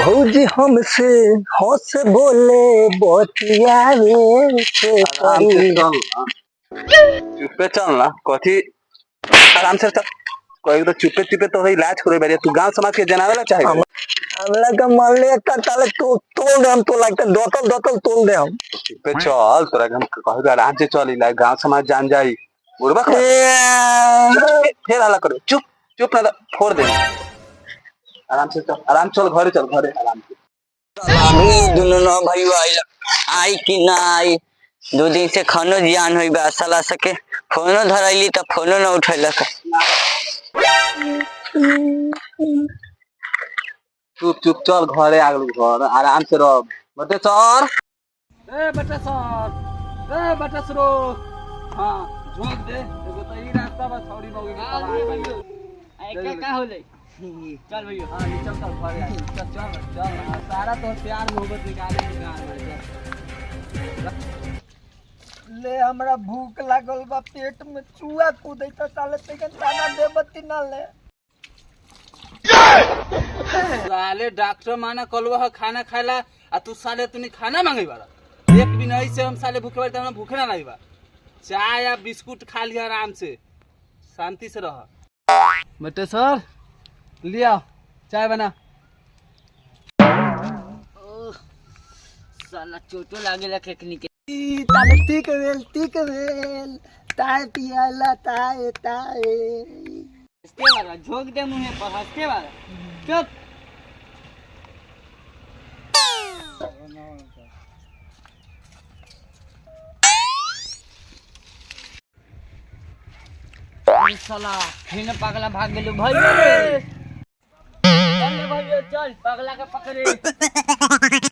भौजी हमसे हंस बोले बतियावे से आराम से परी। चल ना, चुपे चल ना कथी। आराम से चल, कोई तो चुपे चुपे तो इलाज करे बैठे। तू गांव समाज के जनावे ला चाहे हमला का मान ले ताले तो तोड़ दे हम, तो लगता दोतल दोतल तोड़ दे हम। चुपे चल, तोरा हम कहबे आराम से चल, इला गांव समाज जान जाई। बुढ़बा फिर हल्ला करे, चुप चुप ना फोड़ दे। आराम से चल, आराम चल, घरे चल, घरे आराम से। अभी दुनो न भाई आई कि ना आई। 2 दिन से खानो जियान होई बा, साला सके फोनो धरैली त फोनो न उठैलक। चुप चुप चल, घरे आ गेलू, घर आराम से रह बटे सर। ए बेटा सर, ए बेटा सरो, हाँ झोंक दे। देखो तो ई रास्ता बा छौड़ी मौगी के पवा। ऐका का होले? चल भैया, हाँ ये चल चल घरे आ। चल चल चल, सारा तो प्यार मोहब्बत निकाले ले हमरा भूख लागल बा, पेट में चूहा कूदै त साले तके दाना दे बत्ती ना ले। साले डॉक्टर माना कलवा खाना खाला आ तू साले तूने खाना मांगे बारा। एक भी नहीं से हम साले भूखे बारे, हमरा भूखे ना लगी बा। चाय या बिस्कुट खा लिया आराम से, शांति से रह। बेटे सर लिया चाय बना। साला चोटो लागेला केकनी के। ताले ठीक वेल ताय पियाला ताय ताय। हंसते वाला झोंक दे मुंह पर, हंसते वाला चुप। साला फिर पागला भाग गेलू भाई। चल भाई चल, पागला के पकड़े।